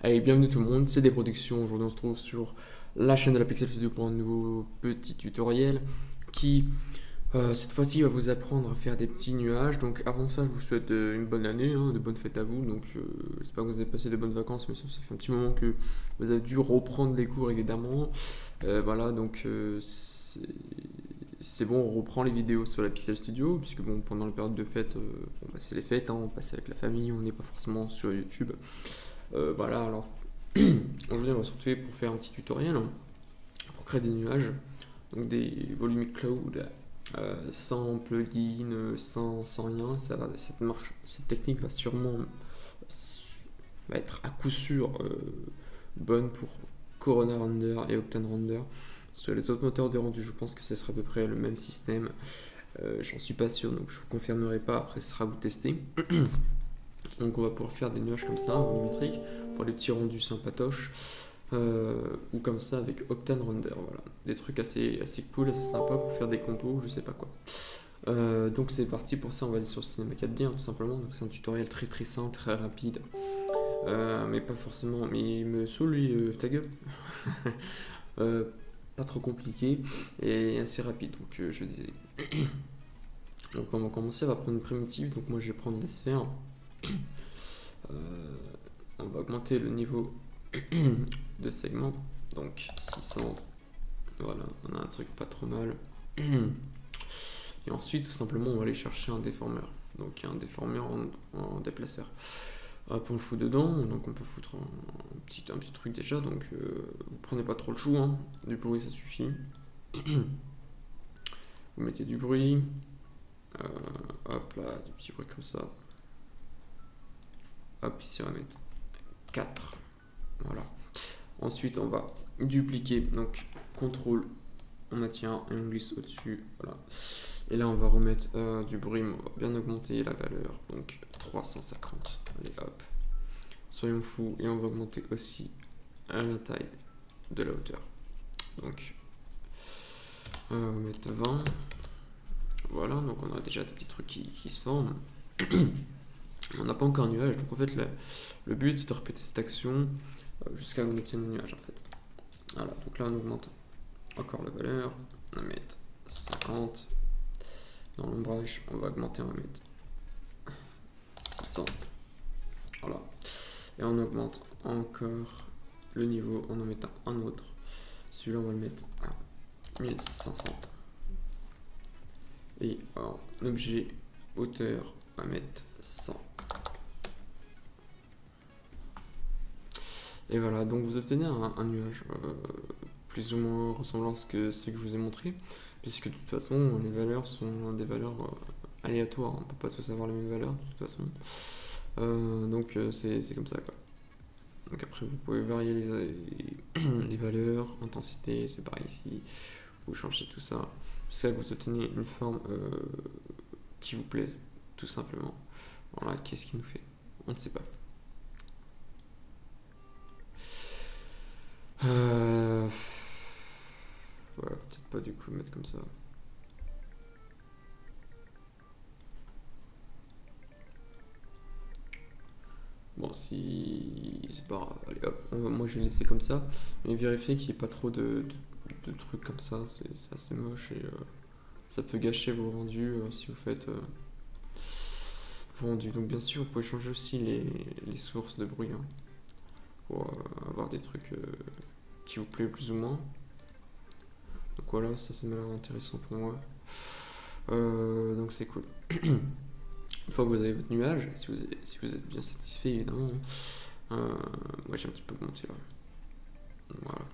Allez, bienvenue tout le monde, c'est des productions. Aujourd'hui, on se trouve sur la chaîne de la Pixel Studio pour un nouveau petit tutoriel qui, cette fois-ci, va vous apprendre à faire des petits nuages. Donc, avant ça, je vous souhaite une bonne année, hein, de bonnes fêtes à vous. Donc, j'espère que vous avez passé de bonnes vacances, mais ça fait un petit moment que vous avez dû reprendre les cours évidemment. Voilà, donc c'est bon, on reprend les vidéos sur la Pixel Studio, puisque bon, pendant la période de fête, bon, bah, c'est les fêtes, hein, on passe avec la famille, on n'est pas forcément sur YouTube. Voilà, alors aujourd'hui on va se retrouver pour faire un petit tutoriel hein, pour créer des nuages, donc des volumes cloud sans plugin, sans rien. Cette technique va sûrement va être à coup sûr bonne pour Corona Render et Octane Render. Sur les autres moteurs de rendu, je pense que ce sera à peu près le même système. J'en suis pas sûr, donc je vous confirmerai pas, après ce sera à vous tester. Donc on va pouvoir faire des nuages comme ça, volumétriques, pour les petits rendus sympatoches, ou comme ça avec Octane Render, voilà. Des trucs assez cool, assez sympas pour faire des compos, je sais pas quoi. Donc c'est parti, pour ça on va aller sur Cinema 4D hein, tout simplement, donc c'est un tutoriel très simple, très rapide, mais pas forcément, mais il me saoule lui, ta gueule. Euh, Pas trop compliqué et assez rapide, donc je disais. Donc on va commencer, on va prendre une primitive, donc moi je vais prendre des sphères. On va augmenter le niveau de segment, donc 600, voilà, on a un truc pas trop mal. Et ensuite, tout simplement, on va aller chercher un déformeur, donc un déformeur en déplaceur. Hop, on le fout dedans, donc on peut foutre un petit truc déjà, donc vous prenez pas trop le chou, hein. Du bruit ça suffit. Vous mettez du bruit, hop là, du petit bruit comme ça. Hop, ici on va mettre 4. Voilà. Ensuite, on va dupliquer. Donc, contrôle, on maintient et on glisse au-dessus. Voilà. Et là, on va remettre du bruit. On va bien augmenter la valeur. Donc, 350. Allez, hop. Soyons fous. Et on va augmenter aussi la taille de la hauteur. Donc, on va mettre 20. Voilà. Donc, on a déjà des petits trucs qui se forment. On n'a pas encore un nuage, donc en fait le but c'est de répéter cette action jusqu'à ce qu'on obtienne un nuage en fait. Voilà, donc là on augmente encore la valeur, on va mettre 50. Dans l'ombrage, on va augmenter, on va mettre 600. Voilà. Et on augmente encore le niveau en mettant un autre. Celui-là on va le mettre à 1500. Et en objet hauteur, on va mettre 100. Et voilà, donc vous obtenez un nuage plus ou moins ressemblant à ce que je vous ai montré, puisque de toute façon les valeurs sont des valeurs aléatoires, on ne peut pas tous avoir les mêmes valeurs de toute façon. Donc c'est comme ça quoi. Donc après vous pouvez varier les valeurs, intensité, c'est pareil ici, vous changez tout ça, jusqu'à ce que vous obtenez une forme qui vous plaise, tout simplement. Voilà, qu'est-ce qu'il nous fait? On ne sait pas. Voilà, peut-être pas du coup le mettre comme ça. Bon, si c'est pas grave, allez hop, moi je vais laisser comme ça, mais vérifiez qu'il n'y ait pas trop de trucs comme ça, c'est assez moche et ça peut gâcher vos rendus si vous faites vos rendus. Donc bien sûr, vous pouvez changer aussi les sources de bruit hein, pour avoir des trucs qui vous plaît plus ou moins. Donc voilà, ça m'a l'air intéressant pour moi. Donc c'est cool. Une fois que vous avez votre nuage, si vous êtes bien satisfait évidemment, moi j'ai un petit peu monté là. Voilà.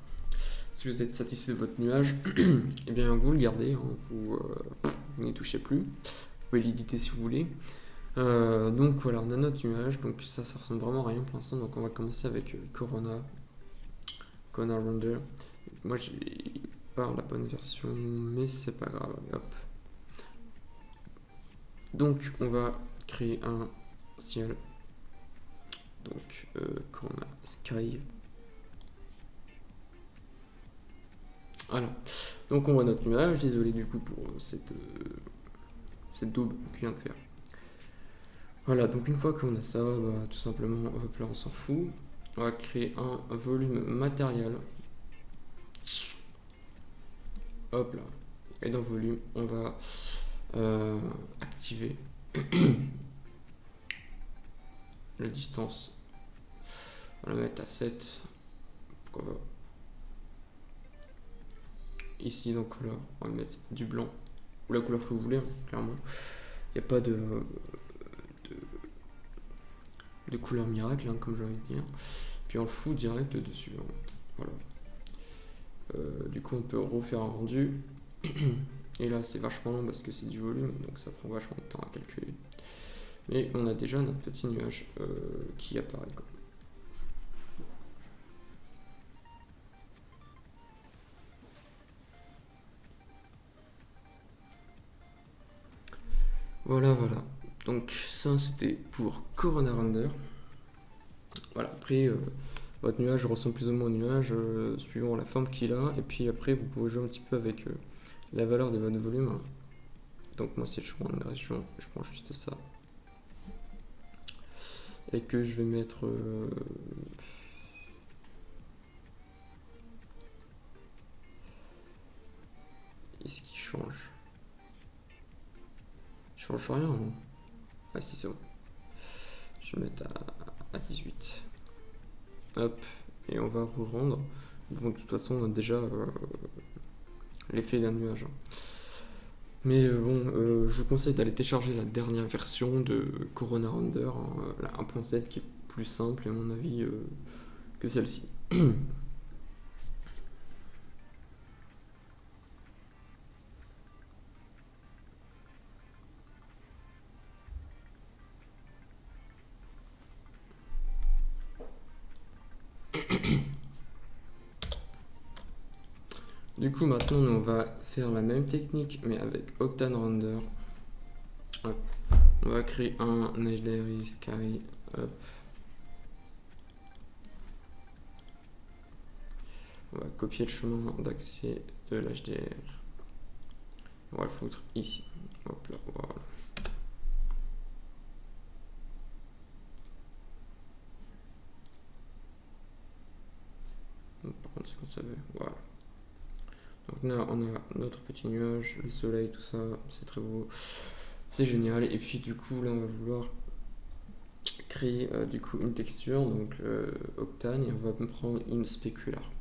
Si vous êtes satisfait de votre nuage, et bien vous le gardez, hein, vous n'y touchez plus. Vous pouvez l'éditer si vous voulez. Donc voilà, on a notre nuage, donc ça ressemble vraiment à rien pour l'instant. Donc on va commencer avec Corona Render. Moi j'ai pas la bonne version, mais c'est pas grave. Hop. Donc on va créer un ciel. Donc Corona Sky. Voilà. Donc on voit notre nuage. Désolé du coup pour cette daube que je viens de faire. Voilà, donc une fois qu'on a ça, bah, tout simplement, hop là on s'en fout. On va créer un volume matériel. Hop là. Et dans volume, on va activer la distance. On va la mettre à 7. Pourquoi pas. Ici, dans couleur, on va mettre du blanc. Ou la couleur que vous voulez, hein, clairement. Il n'y a pas de couleur miracle, hein, comme j'ai envie de dire. Puis on le fout direct dessus. Hein. Voilà. Du coup, on peut refaire un rendu. Et là, c'est vachement long parce que c'est du volume, donc ça prend vachement de temps à calculer. Mais on a déjà notre petit nuage qui apparaît, quoi. Voilà, voilà. Donc ça, c'était pour Corona Render. Voilà, après, votre nuage ressemble plus ou moins au nuage suivant la forme qu'il a. Et puis après, vous pouvez jouer un petit peu avec la valeur de votre volume. Donc moi, si je prends une région, je prends juste ça. Et que je vais mettre... Est-ce qu'il change? Il change rien, non? Ah si, c'est bon. Je vais mettre à 18. Hop, et on va re-rendre. Bon, de toute façon, on a déjà l'effet d'un nuage. Mais bon, je vous conseille d'aller télécharger la dernière version de Corona Render, hein, la 1.7 qui est plus simple, à mon avis, que celle-ci. Du coup, maintenant, on va faire la même technique, mais avec Octane Render. Hop. On va créer un HDRI Sky. Hop. On va copier le chemin d'accès de l'HDR. On va le foutre ici. Hop là, voilà. Par contre, c'est qu'on savait. Voilà. Donc là, on a notre petit nuage, le soleil, tout ça, c'est très beau, c'est génial. Et puis du coup, là, on va vouloir créer du coup une texture, donc Octane, et on va prendre une spécular.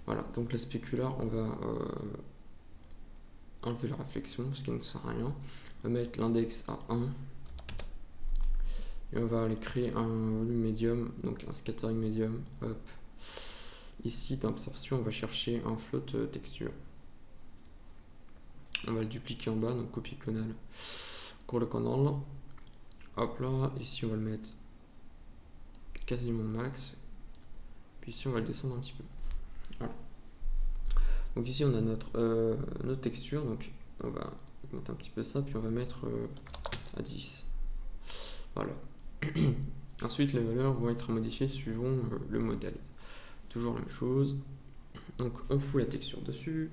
Voilà, donc la spécular, on va enlever la réflexion parce qu'elle ne sert à rien. On va mettre l'index à 1 et on va aller créer un volume médium, donc un scattering médium. Hop. Ici d'absorption, on va chercher un float texture. On va le dupliquer en bas, donc copier-coller, le canal. Hop là, ici on va le mettre quasiment max. Puis ici on va le descendre un petit peu. Voilà. Donc ici on a notre texture, donc on va augmenter un petit peu ça, puis on va mettre à 10. Voilà. Ensuite les valeurs vont être modifiées suivant le modèle. Toujours la même chose. Donc on fout la texture dessus.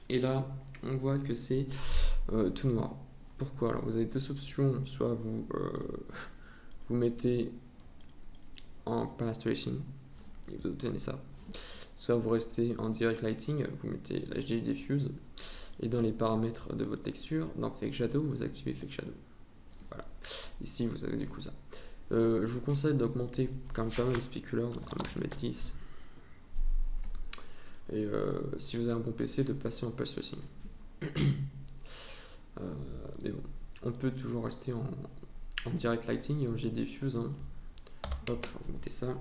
Et là, on voit que c'est tout noir. Pourquoi? Alors vous avez deux options. Soit vous mettez en path tracing et vous obtenez ça. Soit vous restez en direct lighting, vous mettez l'HDRI diffuse. Et dans les paramètres de votre texture, dans Fake Shadow, vous activez Fake Shadow. Voilà. Ici, vous avez du coup ça. Je vous conseille d'augmenter quand même pas mal les spéculars, donc je vais mettre 10. Et si vous avez un bon PC, de passer en path tracing. Mais bon, on peut toujours rester en direct lighting et en GD diffuse. Hein. Hop, vous mettez ça.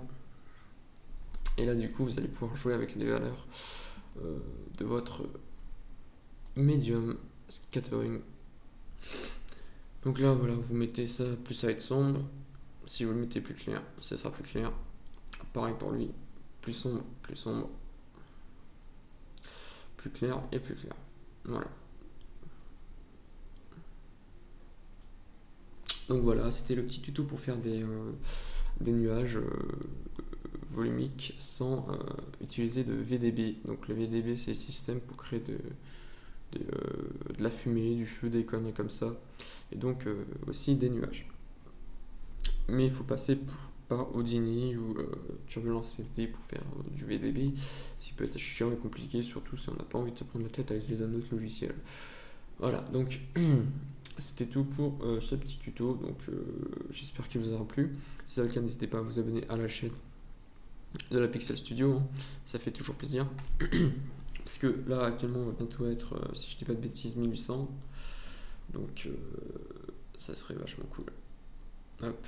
Et là, du coup, vous allez pouvoir jouer avec les valeurs de votre medium scattering. Donc là, voilà, vous mettez ça, plus ça va être sombre. Si vous le mettez plus clair, ça sera plus clair. Pareil pour lui, plus sombre, plus clair et plus clair. Voilà. Donc voilà, c'était le petit tuto pour faire des nuages volumiques sans utiliser de VDB. Donc le VDB, c'est le système pour créer de la fumée, du feu, des conneries comme ça. Et donc aussi des nuages. Mais il faut passer pas Houdini ou Turbulence FD pour faire du VDB, ce qui peut être chiant et compliqué, surtout si on n'a pas envie de se prendre la tête avec les autres logiciels. Voilà, donc c'était tout pour ce petit tuto, donc j'espère qu'il vous aura plu. Si c'est le cas, n'hésitez pas à vous abonner à la chaîne de la Pixel Studio, hein. Ça fait toujours plaisir. Parce que là, actuellement, on va bientôt être, si je dis pas de bêtises, 1800. Donc, ça serait vachement cool. Hop,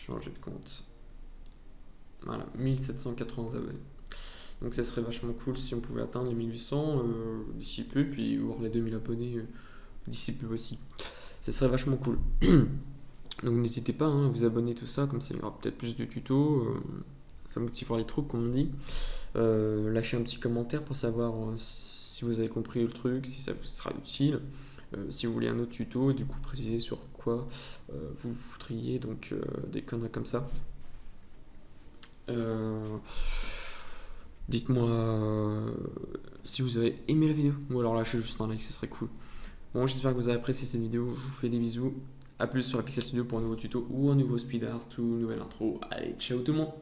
changer de compte. Voilà, 1780 abonnés. Donc, ça serait vachement cool si on pouvait atteindre les 1800 d'ici peu, puis voir les 2000 abonnés d'ici peu aussi. Ça serait vachement cool. Donc, n'hésitez pas à vous abonner, tout ça, comme ça il y aura peut-être plus de tutos. Ça motivera les troupes, comme on dit. Lâchez un petit commentaire pour savoir si vous avez compris le truc, si ça vous sera utile. Si vous voulez un autre tuto, et du coup préciser sur quoi vous voudriez, donc des conneries comme ça. Dites-moi si vous avez aimé la vidéo, ou alors lâchez juste un like, ça serait cool. Bon, j'espère que vous avez apprécié cette vidéo, je vous fais des bisous. A plus sur la Pixel Studio pour un nouveau tuto ou un nouveau speed art ou une nouvelle intro. Allez, ciao tout le monde!